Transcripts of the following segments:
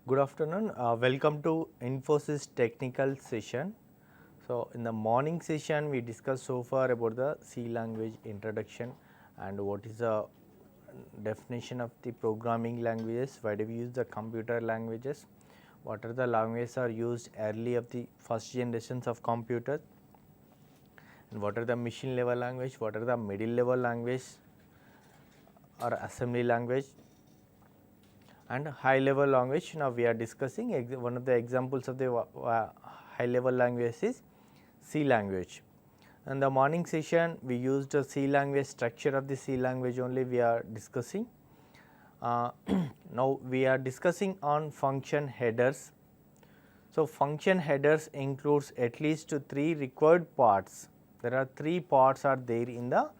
Good afternoon. Welcome to Infosys Technical Session. So, in the morning session, we discussed so far about the C language introduction and what is the definition of the programming languages, why do we use the computer languages, what are the languages are used early of the first generations of computers, and what are the machine level language, what are the middle level language or assembly language, and high level language. Now, we are discussing one of the examples of the high level language is C language. In the morning session, we used the C language structure of the C language only we are discussing. Now, we are discussing on function headers. So, function headers includes at least 3 required parts. There are 3 parts are there in the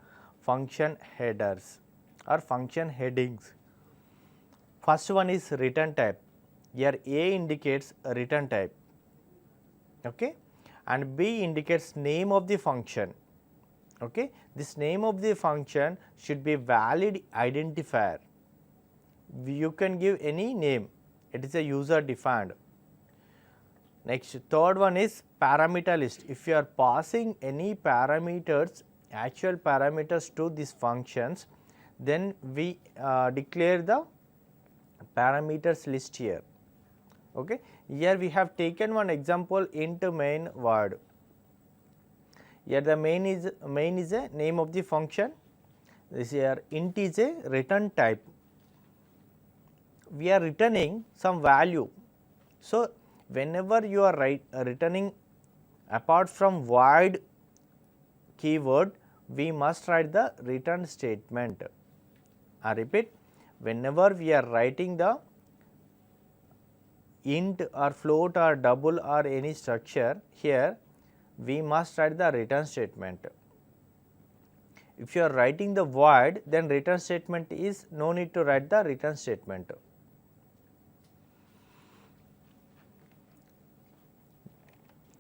function headers or function headings. First one is return type. Here A indicates a return type, okay, and B indicates name of the function. Okay. This name of the function should be valid identifier. You can give any name, it is a user defined. Next, third one is parameter list. If you are passing any parameters, actual parameters to these functions, then we declare the parameters list here. Okay. Here we have taken one example int main word. Here the main is a name of the function. This here int is a return type. We are returning some value. So, whenever you are returning apart from void keyword, we must write the return statement. I repeat, whenever we are writing the int or float or double or any structure, here we must write the return statement. If you are writing the void, then return statement is no need to write the return statement.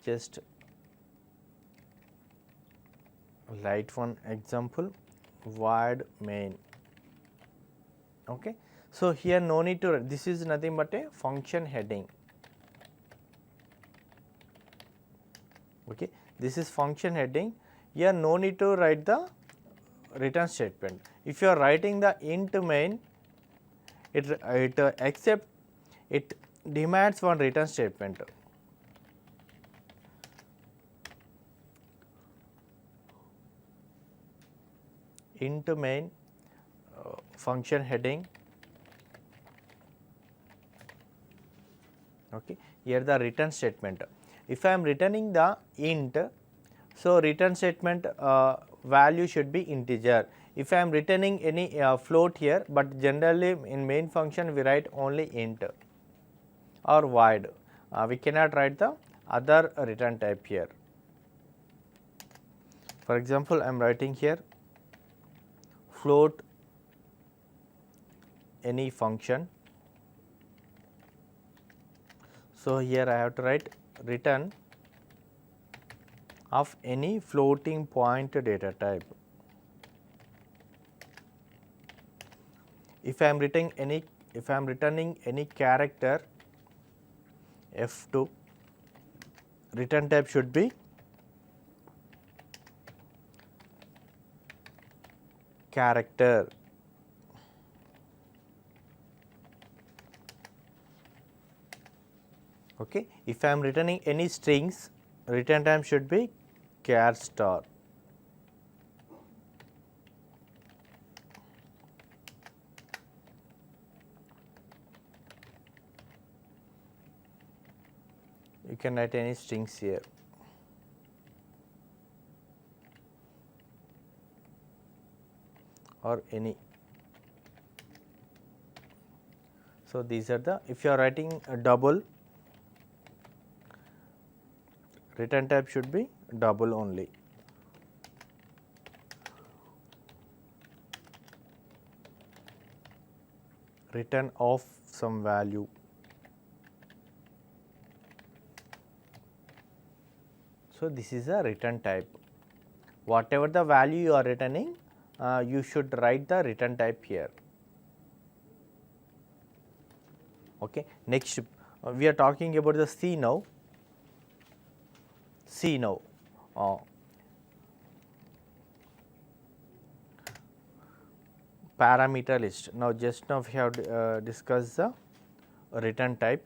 Just write one example, void main. Okay. So, here no need to, this is nothing but a function heading. Okay. This is function heading. Here no need to write the return statement. If you are writing the int main, it demands one return statement. Int main function heading. Okay. Here the return statement. If I am returning the int, so return statement value should be integer. If I am returning any float here, but generally in main function we write only int or void. We cannot write the other return type here. For example, I am writing here float any function. So, here I have to write return of any floating point data type. If I am returning any character F2, return type should be character. Okay. If I am returning any strings, return type should be char star. You can write any strings here. Or any. So, these are the, if you are writing a double, return type should be double only. Return of some value. So, this is a return type. Whatever the value you are returning, you should write the return type here. Okay. Next, We are talking about the C now. Parameter list. Now, just now we have discussed the return type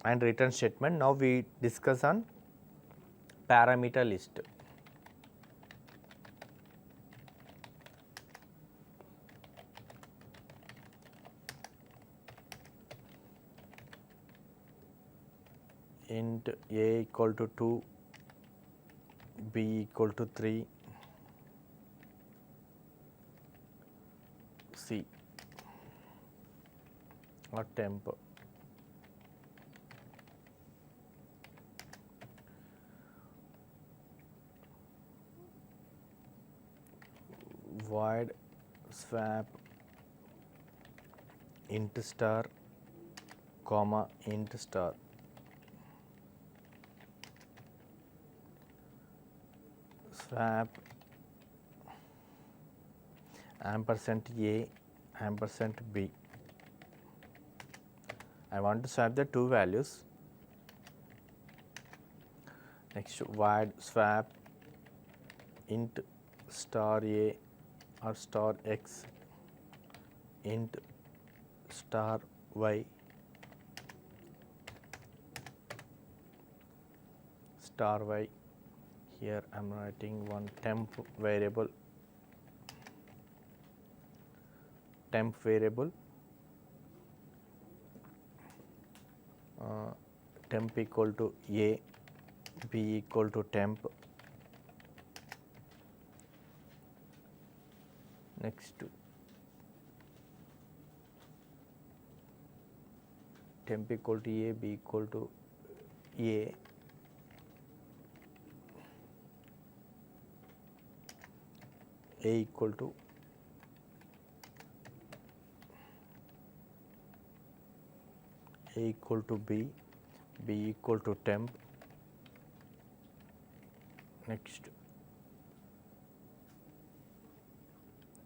and return statement. Now, we discuss on parameter list. Int a equal to 2, b equal to 3, c or temp. Void swap int star comma int star. Swap ampersand a ampersand b. I want to swap the two values. Next, void swap int star a or star x int star y star y. Here I am writing one temp variable temp equal to a, b equal to temp. Next, temp equal to a, b equal to a, equal to b, b equal to temp. Next,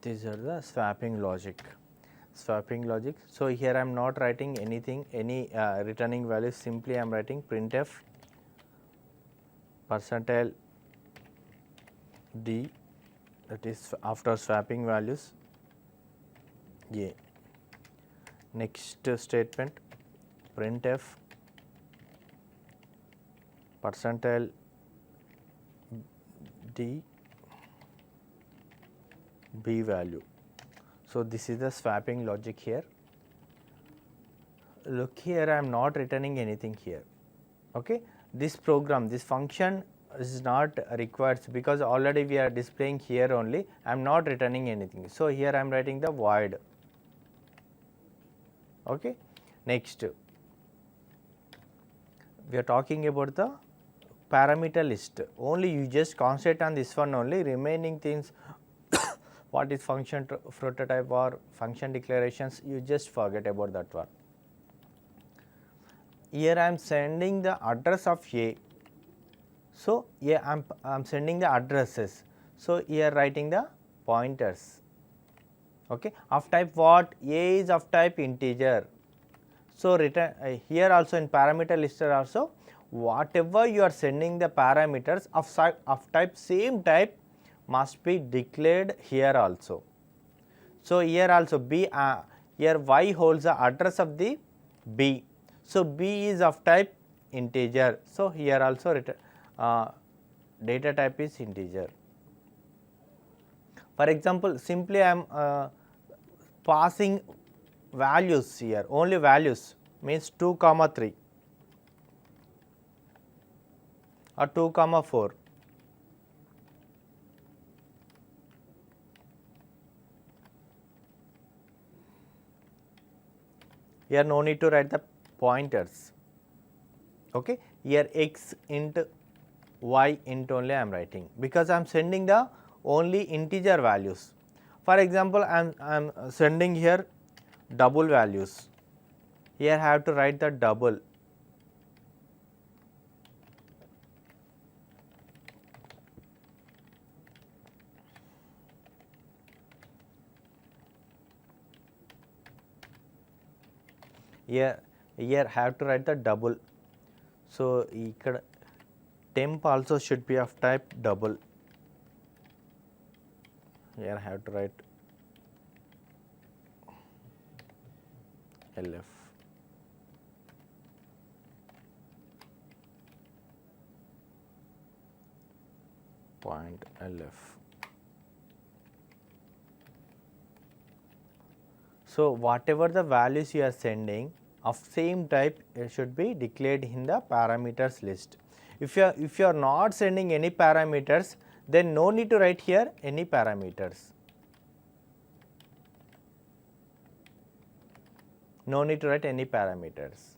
these are the swapping logic. So, here I am not writing anything, any returning values, simply I am writing printf percentile d, that is after swapping values a. Next statement printf percentile d b value. So, this is the swapping logic here. Look here, I am not returning anything here. Okay. This program, this function is not required because already we are displaying here only. I am not returning anything. So, here I am writing the void. Okay. Next, we are talking about the parameter list. Only you just concentrate on this one only. Remaining things, what is function prototype or function declarations, you just forget about that one. Here I am sending the address of a. So, here I am sending the addresses. So, here writing the pointers. Okay. Of type what? A is of type integer. So, return here also in parameter lister also, whatever you are sending the parameters of type same type must be declared here also. So, here also b, here y holds the address of the b. So, b is of type integer. So, here also data type is integer. For example, simply I am passing values here, only values, means 2 comma 3 or 2 comma 4. Here no need to write the pointers. Okay. Here x int y int only I am writing because I am sending the only integer values. For example, I am sending here double values. Here I have to write the double. Here here have to write the double. So ikkada temp also should be of type double. Here have to write LF. Point LF. So whatever the values you are sending of same type, it should be declared in the parameters list. If you are not sending any parameters, then no need to write here any parameters. No need to write any parameters.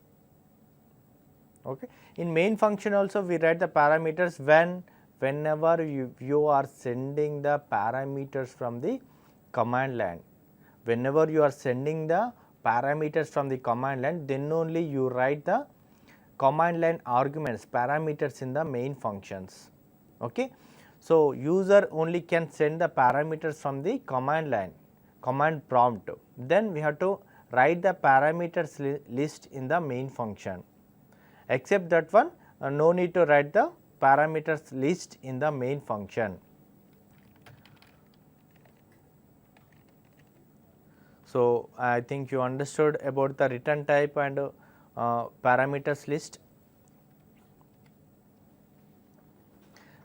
Okay. In main function also we write the parameters whenever you are sending the parameters from the command line. Whenever you are sending the parameters from the command line, then only you write the command line arguments, parameters in the main functions. Okay. So user only can send the parameters from the command line, command prompt. Then we have to write the parameters list in the main function. Except that one, no need to write the parameters list in the main function. So I think you understood about the return type and parameters list.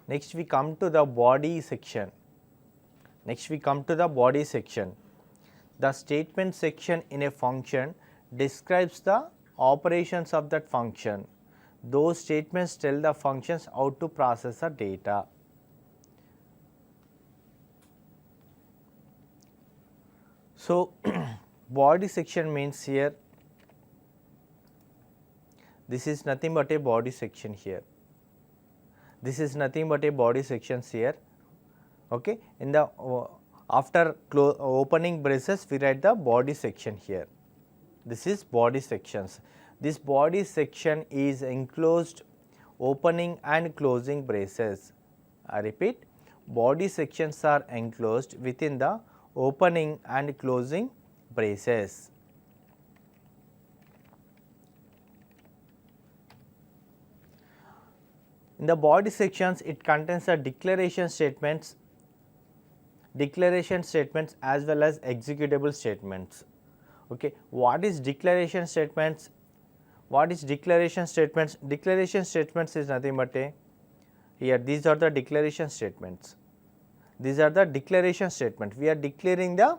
Next we come to the body section. The statement section in a function describes the operations of that function. Those statements tell the functions how to process the data. So body section means here, this is nothing but a body section here. This is nothing but a body sections here. Okay. In the after opening braces, we write the body section here. This is body sections. This body section is enclosed opening and closing braces. I repeat, body sections are enclosed within the opening and closing braces. In the body sections, it contains the declaration statements as well as executable statements. Okay, what is declaration statements? Declaration statements is nothing but a, here these are the declaration statements. We are declaring the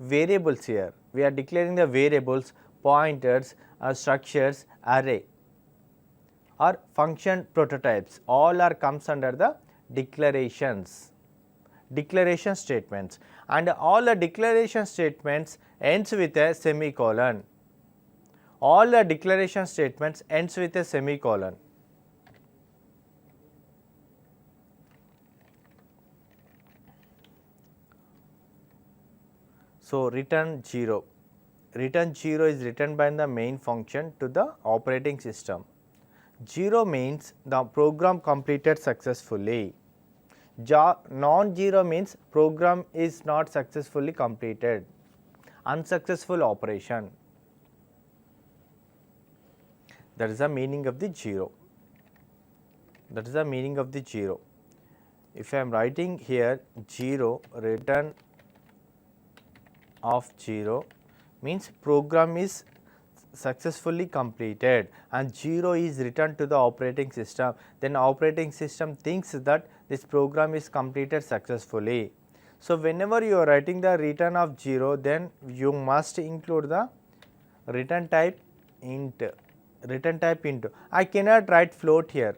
variables here. We are declaring the variables, pointers, structures, array or function prototypes. All are comes under the declaration statements, and all the declaration statements ends with a semicolon. All the declaration statements ends with a semicolon. So return 0. Return 0 is written by the main function to the operating system. 0 means the program completed successfully. Non-zero means program is not successfully completed, unsuccessful operation. That is the meaning of the 0. If I am writing here 0, return of 0 means program is successfully completed and 0 is returned to the operating system, then operating system thinks that this program is completed successfully. So whenever you are writing the return of 0, then you must include the return type int. I cannot write float here.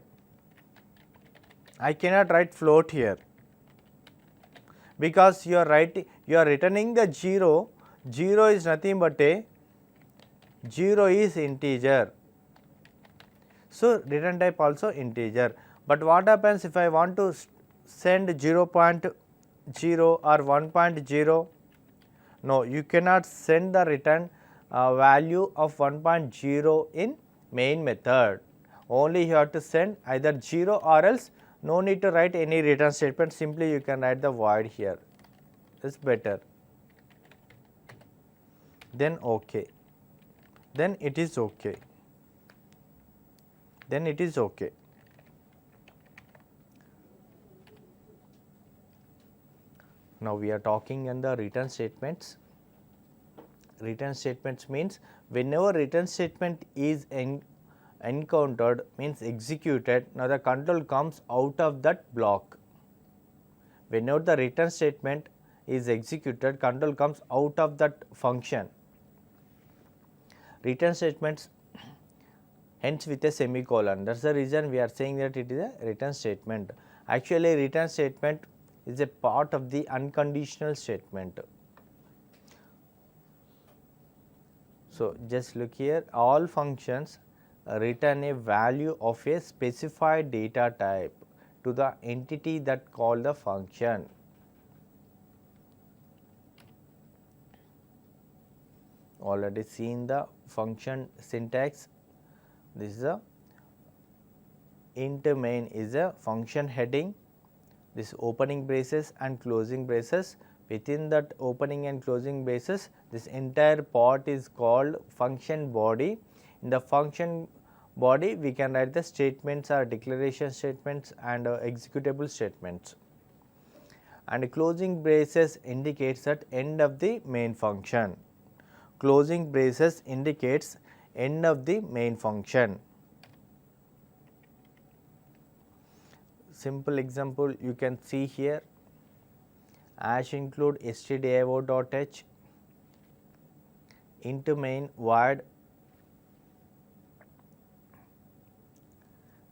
Because you are returning the 0. 0 is nothing but a 0 is integer. So return type also integer. But what happens if I want to send 0.0 or 1.0? No, you cannot send the return value of 1.0 in main method. Only you have to send either 0 or else no need to write any return statement, simply you can write the void here. It's better. Then OK. Then it is OK. then it is okay. Now we are talking on the return statements. Return statements means whenever return statement is encountered, means executed, now the control comes out of that block. Whenever the return statement is executed, control comes out of that function. Return statements hence with a semicolon. That is the reason we are saying that it is a return statement. Actually, return statement is a part of the unconditional statement. So, just look here, all functions return a value of a specified data type to the entity that called the function. Already seen the function syntax. This is a int main is a function heading, this opening braces and closing braces. Within that opening and closing braces, this entire part is called function body. In the function body, we can write the statements or declaration statements and executable statements. And closing braces indicates that end of the main function. Closing braces indicates end of the main function. Simple example you can see here, hash include stdio.h into main void.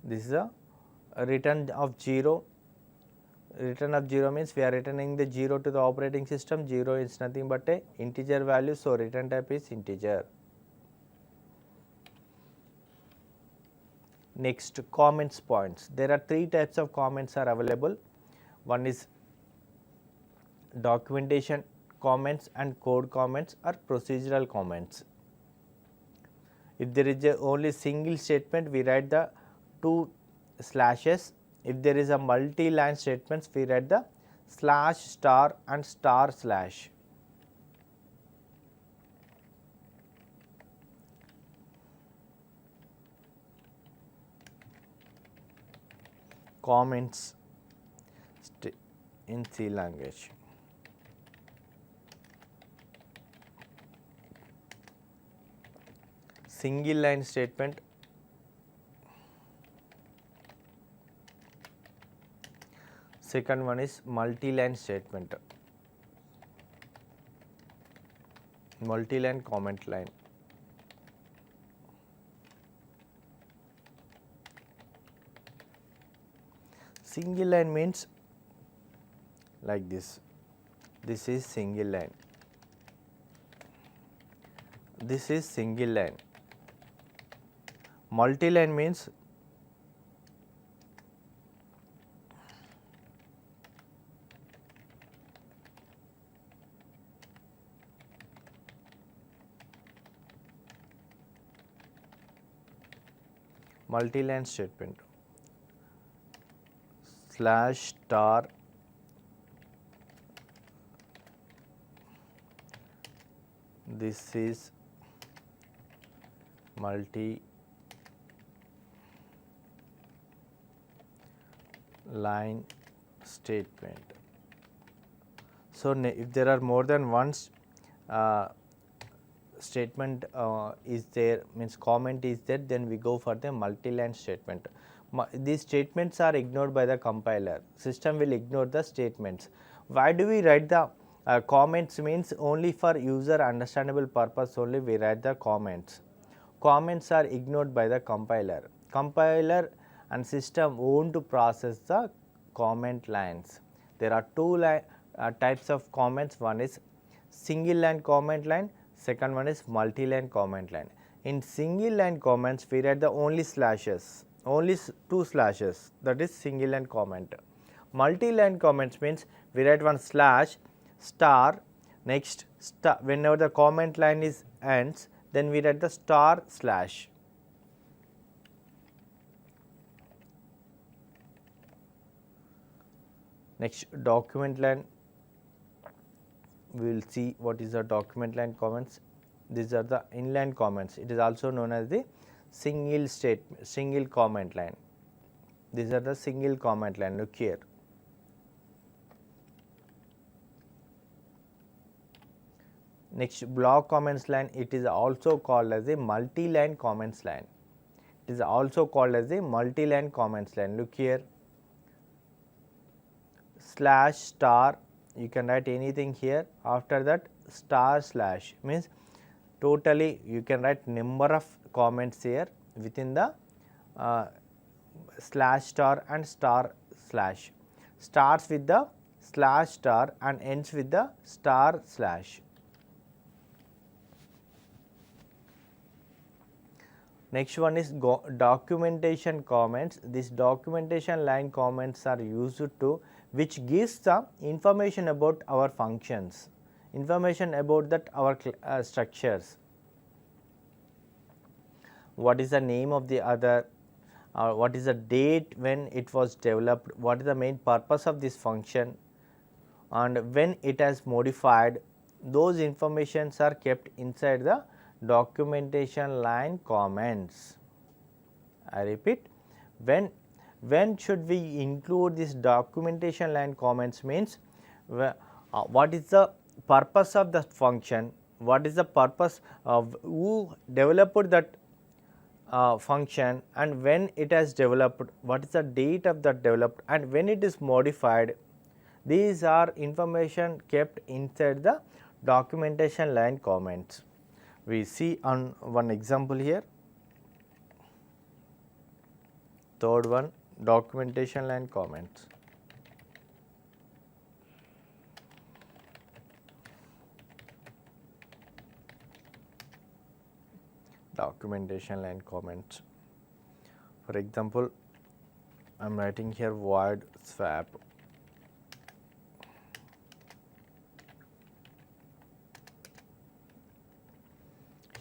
This is a return of 0. Return of 0 means we are returning the 0 to the operating system. 0 is nothing but a integer value, so return type is integer. Next, comments points. There are 3 types of comments are available. One is documentation comments and code comments or procedural comments. If there is a only single statement, we write the 2 slashes. If there is a multi-line statements, we write the slash star and star slash. Comments in C language. Single line statement, second one is multi-line statement, multi-line comment line. Single line means like this, this is single line, this is single line. Multi-line means multi-line statement, slash star this is multi line statement. So, if there are more than one statement is there, means comment is there, then we go for the multi-line statement. These statements are ignored by the compiler. System will ignore the statements. Why do we write the comments? Means only for user understandable purpose only we write the comments. Comments are ignored by the compiler. Compiler and system won't process the comment lines. There are 2 types of comments. One is single line comment line, second one is multi-line comment line. In single line comments, we write the only slashes, only 2 slashes, that is single line comment. Multi-line comments means we write one slash star, next star, whenever the comment line is ends, then we write the star slash. Next, document line, we will see what is the document line comments. These are the inline comments. It is also known as the single comment line. These are the single comment line. Look here. Next, block comments line, it is also called as a multi-line comments line. It is also called as a multi-line comments line. Look here, slash star, you can write anything here. After that, star slash means totally you can write number of comments here within the slash star and star slash. Starts with the slash star and ends with the star slash. Next one is documentation comments. These documentation line comments are used to which gives the information about our functions, information about that our structures. What is the name of the other, what is the date when it was developed, what is the main purpose of this function, and when it has modified. Those informations are kept inside the documentation line comments. I repeat, when should we include this documentation line comments means what is the purpose of the function, what is the purpose of who developed that function, and when it has developed, what is the date of that developed, and when it is modified. These are information kept inside the documentation line comments. We see on one example here. Third one, documentation line comments. Documentation line comments. For example, I am writing here void swap.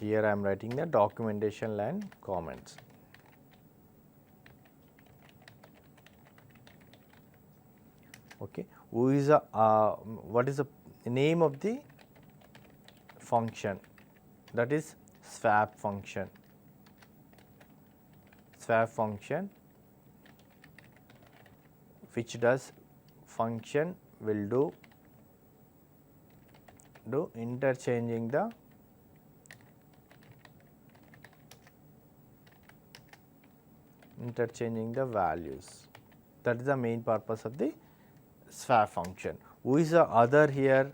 Here I am writing the documentation line comments. Okay, who is a what is the name of the function? That is swap function. Swap function, which does function will do interchanging the values. That is the main purpose of the swap function. Who is the other here?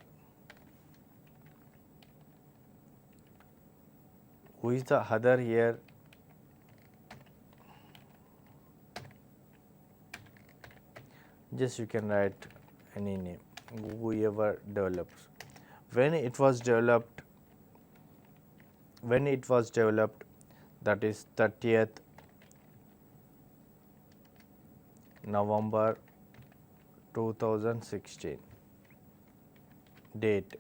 Who is the other here? Just you can write any name, whoever develops. When it was developed, that is 30th November 2016 date,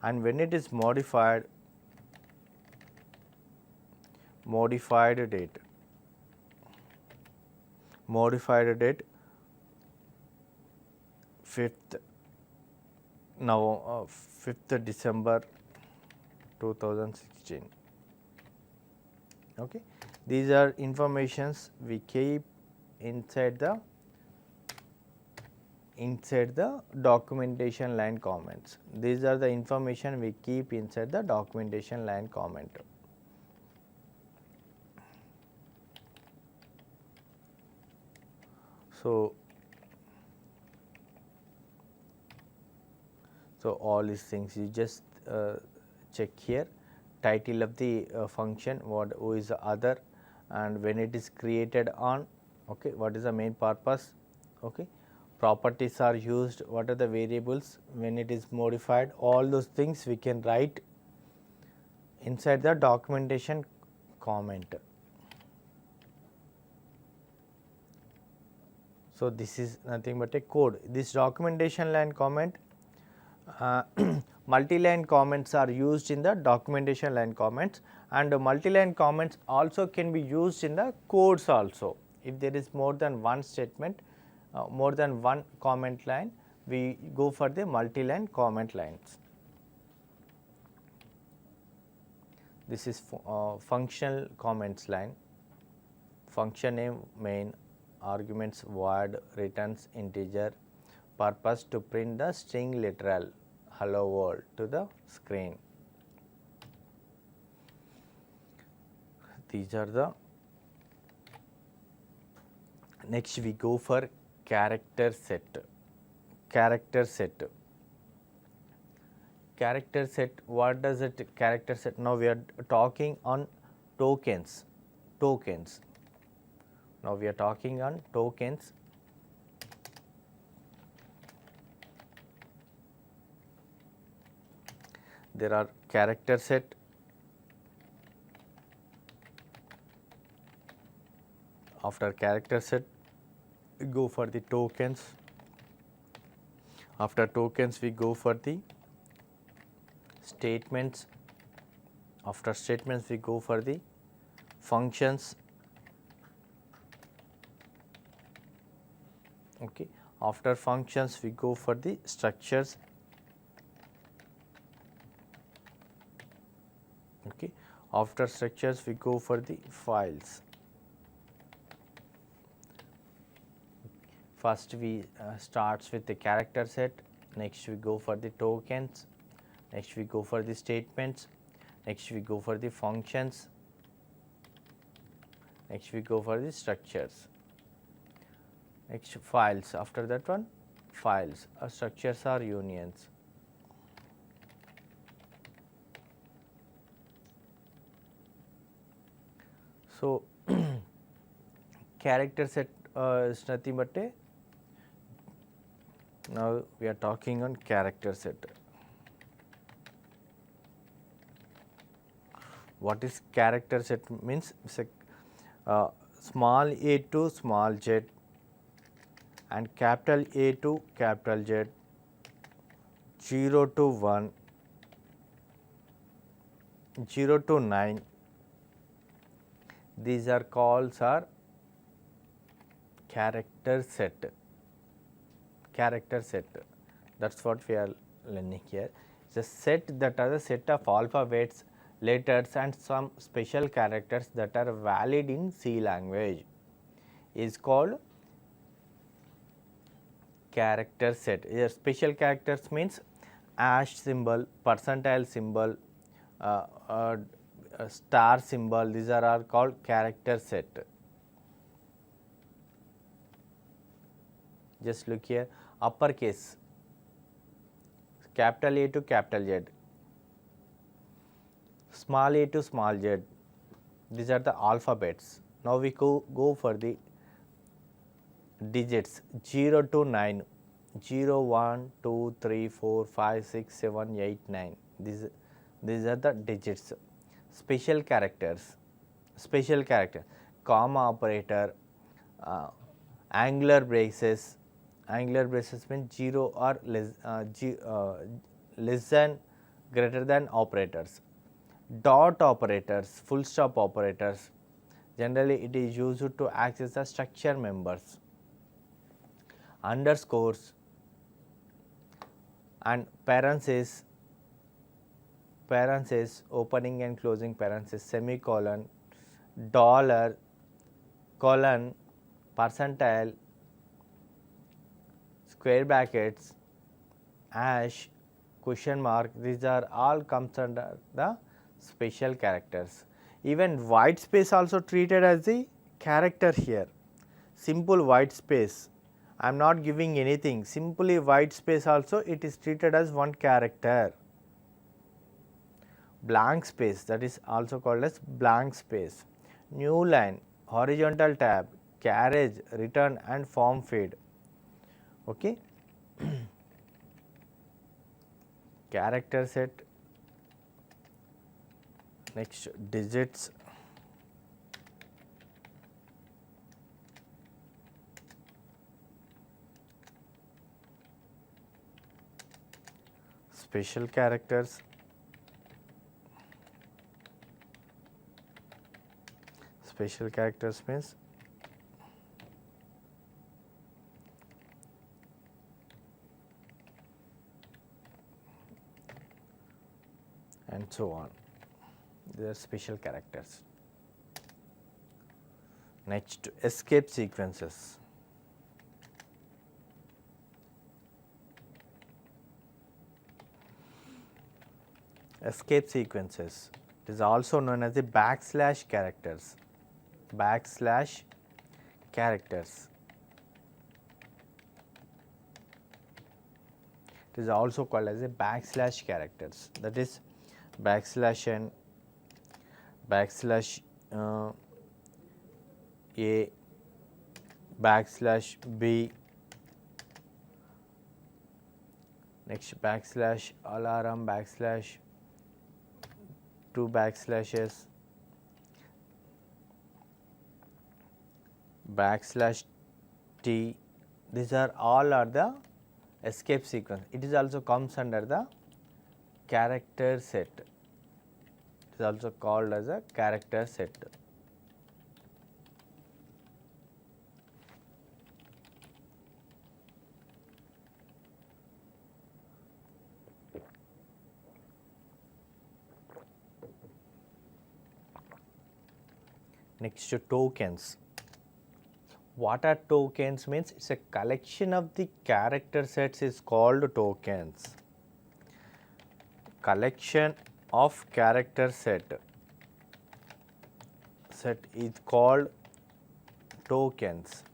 and when it is modified date 5th December 2016. Okay. These are informations we keep inside the documentation line comments. These are the information we keep inside the documentation line comment. So all these things you just check here. Title of the function, who is the other, and when it is created on, okay, what is the main purpose, okay, properties are used, what are the variables, when it is modified, all those things we can write inside the documentation comment. So this is nothing but a code. This documentation line comment, multi-line comments are used in the documentation line comments, and multi-line comments also can be used in the codes also. If there is more than one statement, more than one comment line, we go for the multi-line comment lines. This is functional comments line. Function name main, arguments void, returns integer, purpose to print the string literal hello world to the screen. These are the. Next we go for character set. Character set. Character set, what does it character set? Now we are talking on tokens. Tokens. Now we are talking on tokens. There are character set, after character set we go for the tokens, after tokens we go for the statements, after statements we go for the functions, okay. After functions we go for the structures, okay. After structures we go for the files. First we starts with the character set, next we go for the tokens, next we go for the statements, next we go for the functions, next we go for the structures, next files, after that one files. Structures are unions. So character set is nothing but a, now we are talking on character set. What is character set means? Small a to small z and capital A to capital Z, 0 to 1, 0 to 9. These are calls are character set. Character set, that is what we are learning here. It is a set that are the set of alphabets, letters and some special characters that are valid in C language is called character set. Here special characters means hash symbol, percentile symbol, star symbol, these are all called character set. Just look here, uppercase, capital A to capital Z, small a to small z, these are the alphabets. Now we go for the digits, 0 to 9, 0, 1, 2, 3, 4, 5, 6, 7, 8, 9, these are the digits. Special characters, comma operator, angular braces means 0 or less than, greater than operators, dot operators, full stop operators, generally it is used to access the structure members, underscores and parentheses, opening and closing parentheses, semicolon, dollar, colon, percentile, square brackets, hash, question mark, these are all comes under the special characters. Even white space also treated as the character here, simple white space, I am not giving anything, simply white space also it is treated as one character. Blank space, that is also called as blank space. New line, horizontal tab, carriage, return and form feed. Okay. Character set, next digits, special characters, means and so on. They are special characters. Next, escape sequences. Escape sequences, it is also known as the backslash characters. Backslash characters. It is also called as a backslash characters, that is backslash n, backslash a, backslash b, next backslash alarm, backslash, two backslashes, backslash t. These are all are the escape sequence. It is also comes under the character set. It is also called as a character set. Next to tokens. What are tokens means? It's a collection of the character sets is called tokens. Collection of character set is called tokens.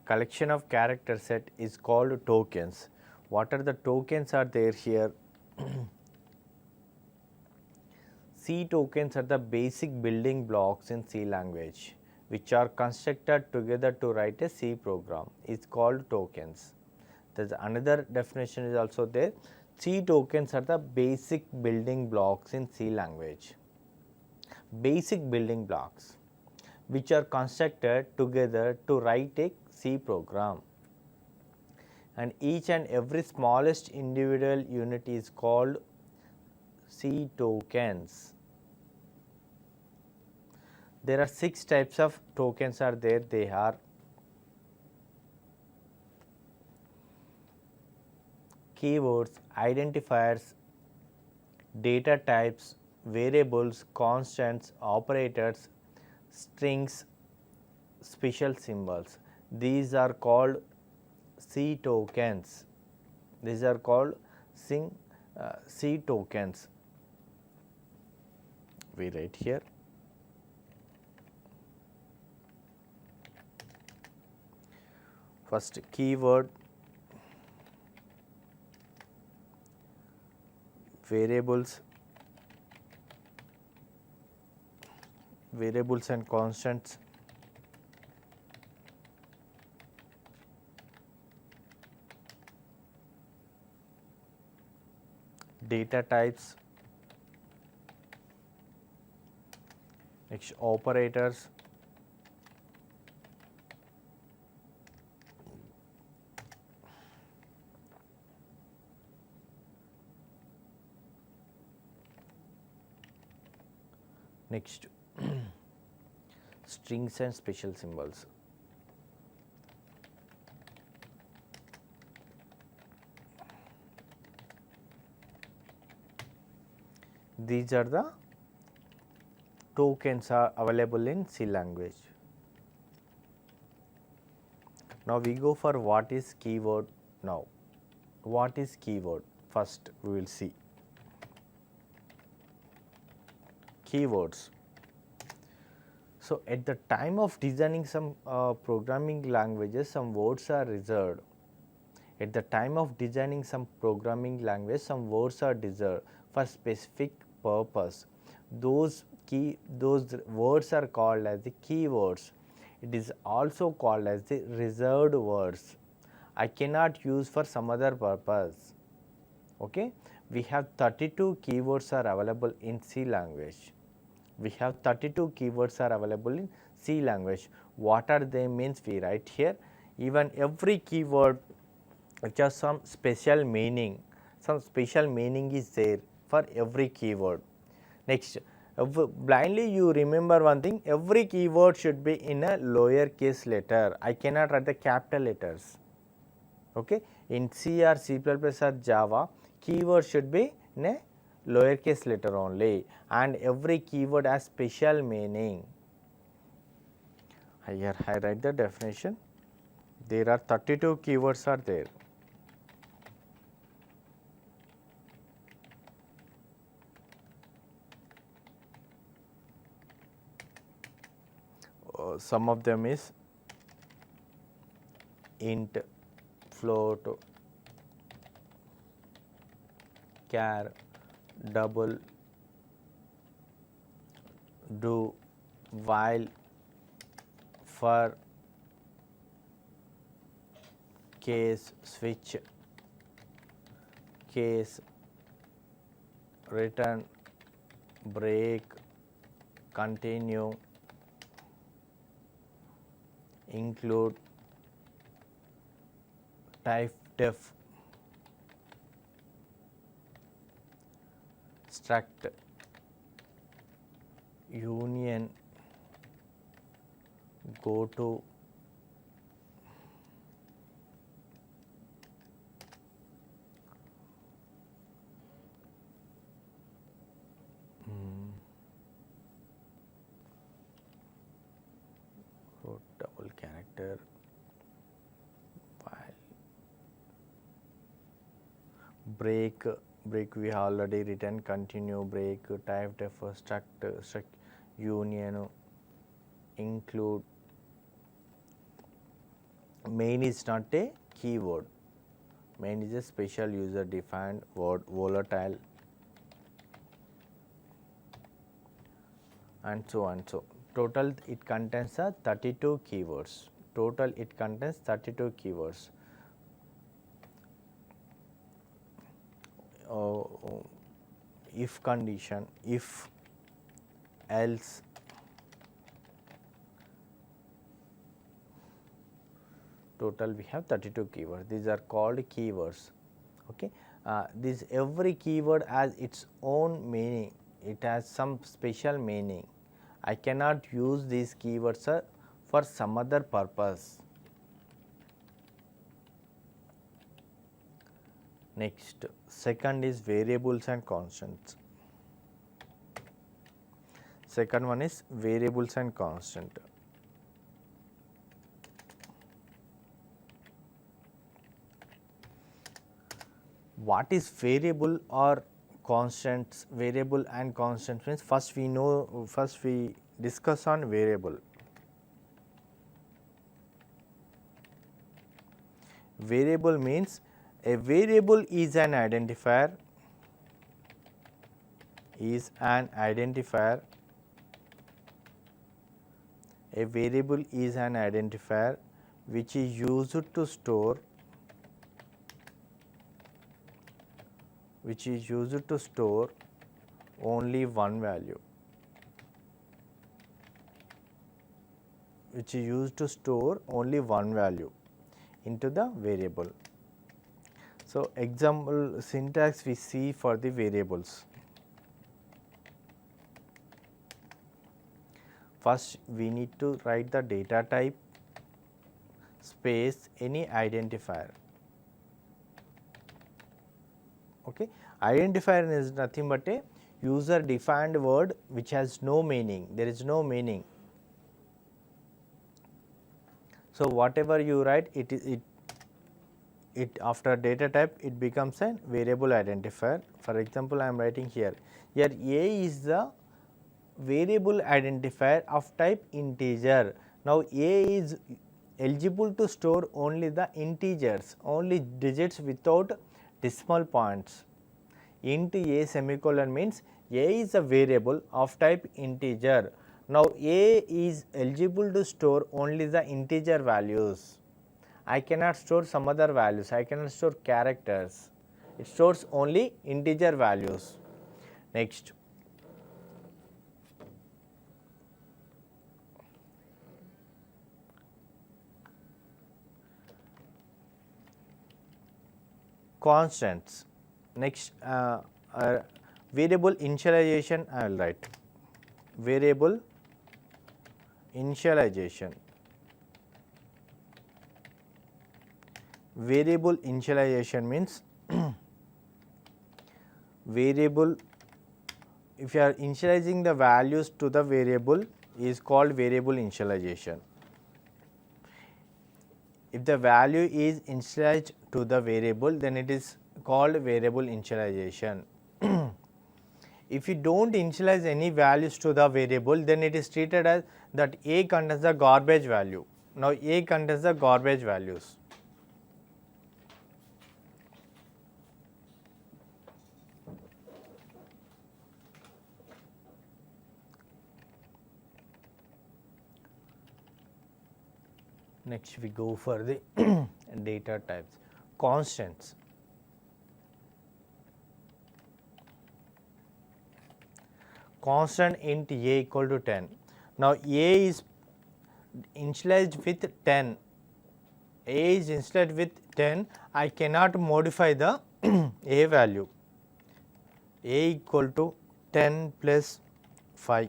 Collection of character set is called tokens. What are the tokens are there here? C tokens are the basic building blocks in C language which are constructed together to write a C program. It's called tokens. There's another definition is also there. C tokens are the basic building blocks in C language. Basic building blocks which are constructed together to write a C program. And each and every smallest individual unit is called C tokens. There are 6 types of tokens are there. They are keywords, identifiers, data types, variables, constants, operators, strings, special symbols. These are called C tokens. These are called C tokens. We write here. First keyword, variables, variables and constants, data types, next operators, next strings and special symbols. These are the tokens are available in C language. Now we go for what is keyword now. What is keyword? First we will see. Keywords. So at the time of designing some programming languages, some words are reserved. At the time of designing some programming language, some words are reserved for specific purpose. Those words are called as the keywords. It is also called as the reserved words. I cannot use for some other purpose. Okay, we have 32 keywords are available in C language. We have 32 keywords are available in C language. What are they means we write here. Even every keyword which has some special meaning is there for every keyword. Next, blindly you remember one thing, every keyword should be in a lower case letter. I cannot write the capital letters. Okay, in C or C++ or Java, keyword should be in a lowercase letter only, and every keyword has special meaning. Here I write the definition. There are 32 keywords are there. Some of them is int, float, char, double, do, while, for, case, switch, case, return, break, continue, include, type def, struct, union, go to, double character, while, break, we have already written, continue, break, type def, struct, union, include. Main is not a keyword, main is a special user defined word, volatile, and so on. So total it contains 32 keywords. Total it contains 32 keywords. If condition, if, else, total we have 32 keywords. These are called keywords. Okay. This every keyword has its own meaning. It has some special meaning. I cannot use these keywords for some other purpose. Next, second is variables and constants. Second one is variables and constant. What is variable or constants? Variable and constant means first we discuss on variable. Variable means a variable is an identifier, A variable is an identifier which is used to store only one value, into the variable. So example syntax we see for the variables. First we need to write the data type space any identifier. Okay. Identifier is nothing but a user defined word which has no meaning, there is no meaning. So whatever you write, it after data type it becomes a variable identifier. For example, I am writing here A is the variable identifier of type integer. Now A is eligible to store only the integers, only digits without decimal points. Int A semicolon means A is a variable of type integer. Now A is eligible to store only the integer values. I cannot store some other values, I cannot store characters, it stores only integer values. Next, constants. Next, variable initialization I will write. Variable initialization. Variable initialization means variable if you are initializing the values to the variable is called variable initialization. If the value is initialized to the variable, then it is called variable initialization. If you do not initialize any values to the variable, then it is treated as that A contains the garbage value. Now, A contains the garbage values. Next we go for the data types. Constants. Constant int A equal to 10. Now, A is initialized with 10. A is initialized with 10. I cannot modify the A value. A equal to 10 plus 5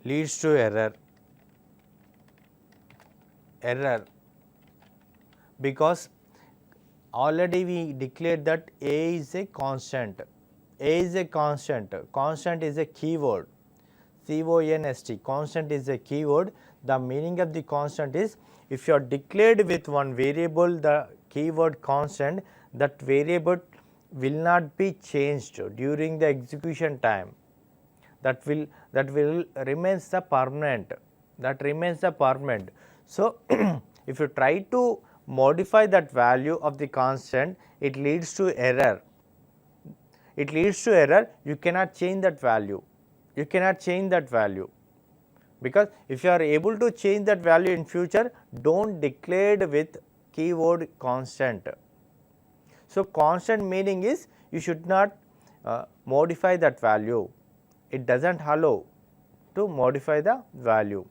leads to error. Because already we declared that A is a constant. A is a constant. Constant is a keyword. CONST. Constant is a keyword. The meaning of the constant is, if you are declared with one variable the keyword constant, that variable will not be changed during the execution time. That will remains the permanent. That remains the permanent. So, if you try to modify that value of the constant, it leads to error. It leads to error. You cannot change that value. You cannot change that value, because if you are able to change that value in future, do not declare with keyword constant. So, constant meaning is you should not modify that value. It does not allow to modify the value.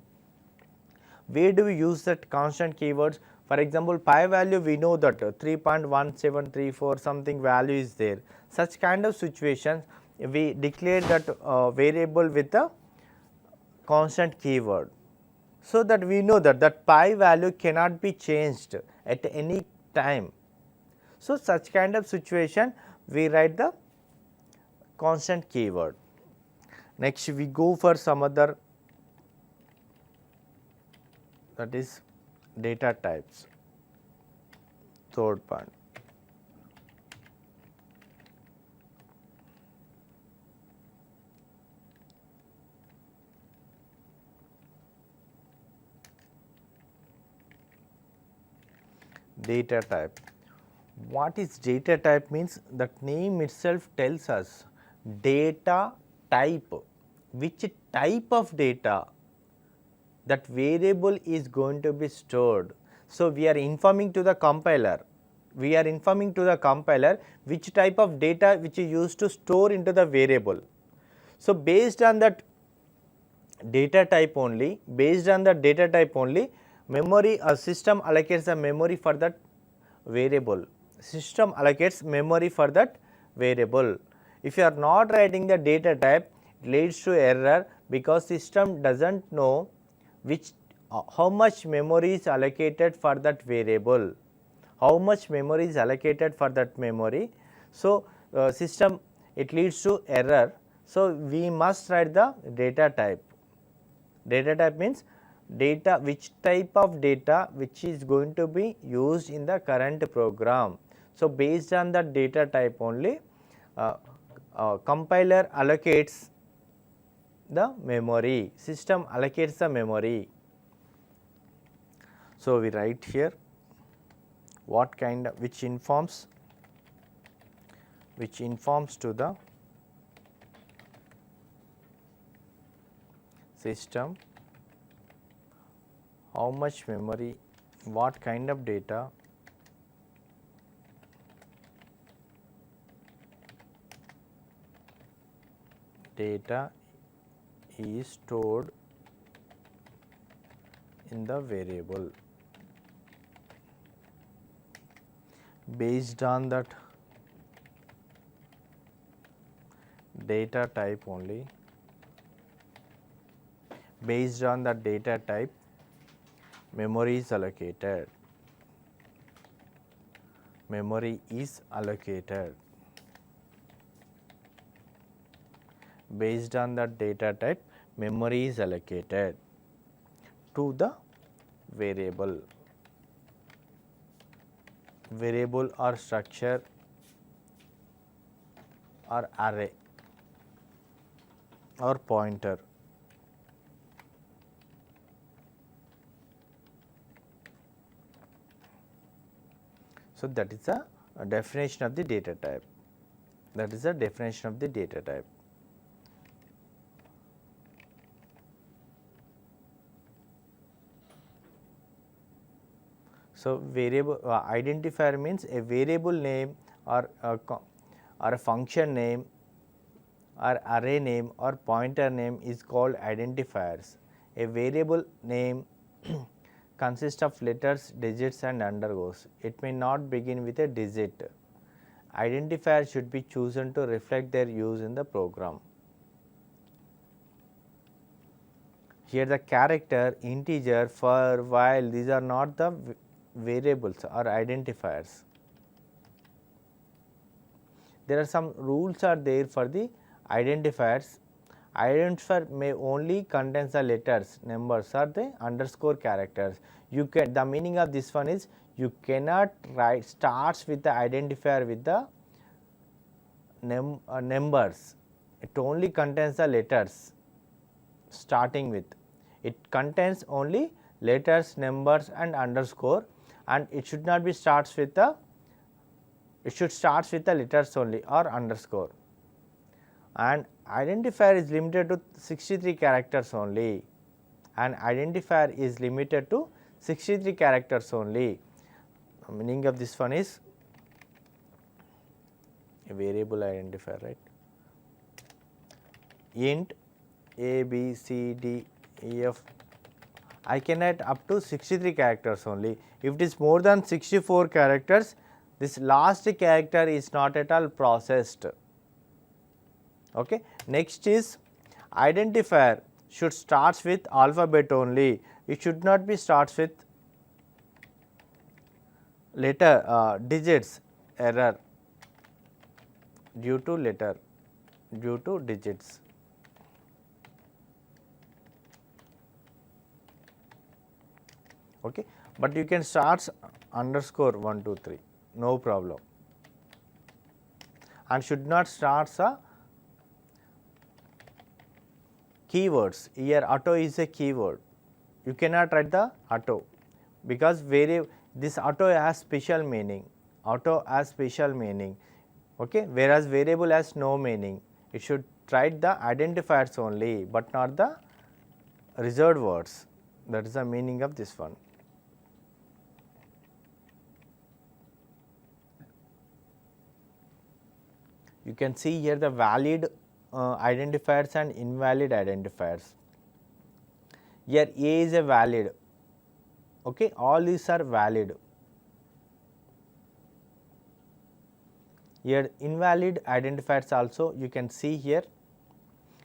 Where do we use that constant keywords? For example, pi value we know that 3.1734 something value is there. Such kind of situations we declare that variable with a constant keyword. So, that we know that pi value cannot be changed at any time. So, such kind of situation we write the constant keyword. Next we go for some other, that is data types. Third part. Data type. What is data type means? That name itself tells us data type, which type of data that variable is going to be stored. So, we are informing to the compiler, which type of data which is used to store into the variable. So, based on that data type only, memory or system allocates the memory for that variable. If you are not writing the data type, it leads to error, because system does not know how much memory is allocated for that variable, So, system, it leads to error. So, we must write the data type. Data type means data, which type of data which is going to be used in the current program. So, based on the data type only, compiler allocates the memory, system allocates the memory. So, we write here what kind of, which informs to the system how much memory, what kind of data is stored in the variable. Based on that data type only, memory is allocated. based on the data type, memory is allocated to the variable or structure or array or pointer. So, that is a definition of the data type. That is the definition of the data type. So, variable identifier means a variable name or a function name or array name or pointer name is called identifiers. A variable name consists of letters, digits and underscores. It may not begin with a digit. Identifier should be chosen to reflect their use in the program. Here the character, integer, for, while, these are not the variables or identifiers. There are some rules are there for the identifiers. Identifier may only contain the letters, numbers or the underscore characters. You can, the meaning of this one is you cannot write starts with the identifier with the numbers. It only contains the letters starting with. It contains only letters, numbers and underscore, and it should not be starts with the, it should starts with the letters only or underscore. And identifier is limited to 63 characters only, and identifier is limited to 63 characters only. The meaning of this one is a variable identifier, right? Int A, B, C, D, E, F, I can write up to 63 characters only. If it is more than 64 characters, this last character is not at all processed. Okay. Next is identifier should starts with alphabet only. It should not be starts with letter digits, error due to letter, due to digits. Okay. But you can start underscore 1, 2, 3, no problem, and should not start a keywords. Here auto is a keyword, you cannot write the auto, because this auto has special meaning, auto has special meaning, okay, whereas variable has no meaning. It should write the identifiers only, but not the reserved words. That is the meaning of this one. You can see here the valid identifiers and invalid identifiers. Here A is a valid, okay, all these are valid. Here invalid identifiers also you can see here,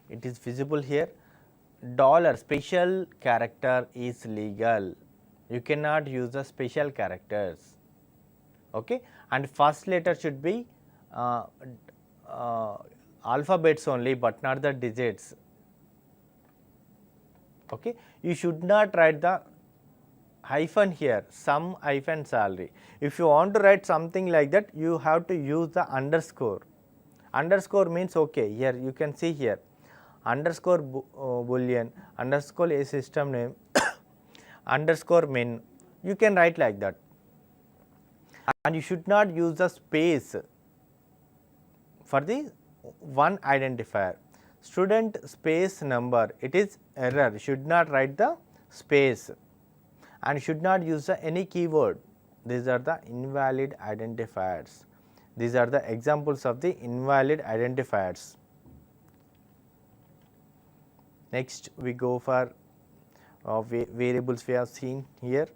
it is visible here. Dollar special character is legal, you cannot use the special characters, okay, and first letter should be alphabets only, but not the digits. Okay. You should not write the hyphen here, some hyphen salary. If you want to write something like that, you have to use the underscore. Underscore means, okay, here you can see here underscore boolean, underscore a system name, underscore min, you can write like that. And you should not use the space for the one identifier. Student space number, it is error, you should not write the space, and should not use any keyword. These are the invalid identifiers. These are the examples of the invalid identifiers. Next we go for variables we have seen here.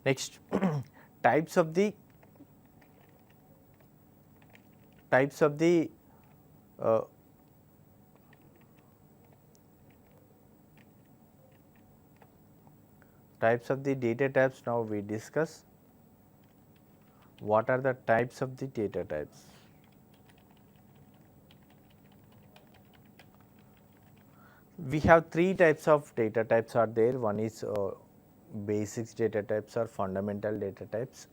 Next types of the data types. Now we discuss what are the types of the data types. We have three types of data types are there. One is basics data types or fundamental data types.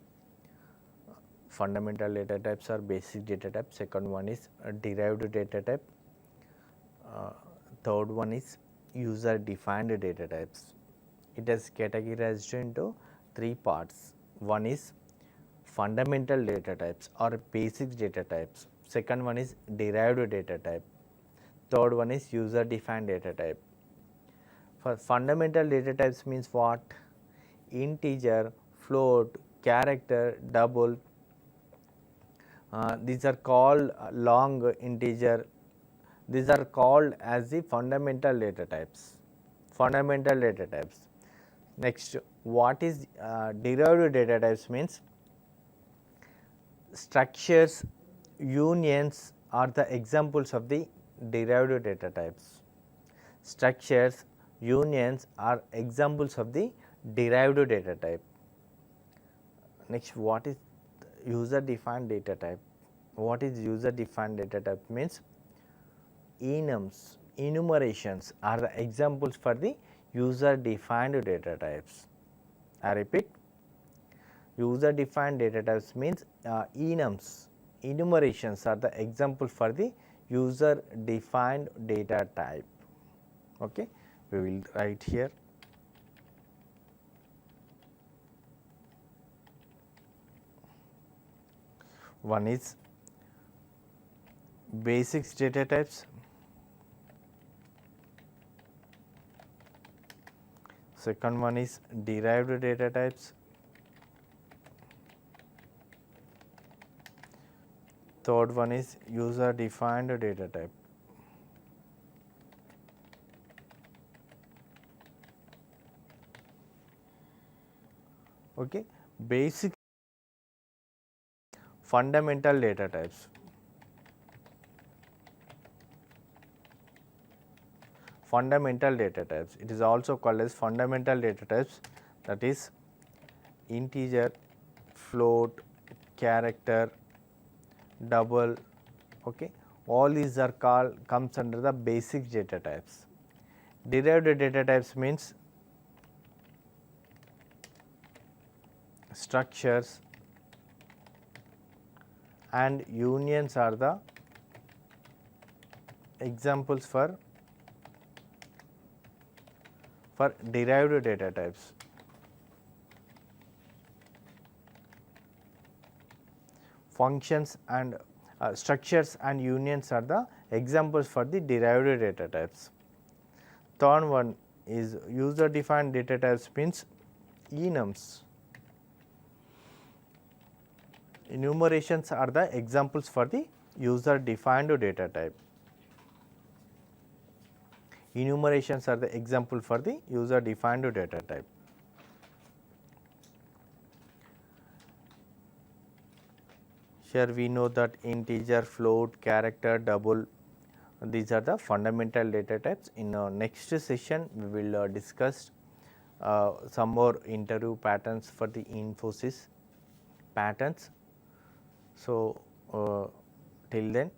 Fundamental data types are basic data type. Second one is derived data type. Third one is user defined data types. It is categorized into three parts. One is fundamental data types or basic data types. Second one is derived data type. Third one is user defined data type. For fundamental data types means what? Integer, float, character, double. These are called long integer. These are called as the fundamental data types. Fundamental data types. Next, what is derived data types means? Structures, unions are the examples of the derived data types. Structures, unions are examples of the derived data type. Next, what is user defined data type? What is user defined data type means? Enums, enumerations are the examples for the user defined data types. I repeat, user defined data types means enums, enumerations are the example for the user defined data type. Okay, we will write here. One is basics data types. Second one is derived data types. Third one is user defined data type. Okay, basic fundamental data types. Fundamental data types, it is also called as fundamental data types, that is integer, float, character, double. Okay, all these are called comes under the basic data types. Derived data types means structures and unions are the examples for derived data types. Functions and structures and unions are the examples for the derived data types. Third one is user defined data types means enums. Enumerations are the examples for the user defined data type. Enumerations are the example for the user defined data type. Here we know that integer, float, character, double, these are the fundamental data types. In our next session we will discuss some more interview patterns for the Infosys patterns. So till then,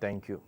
thank you.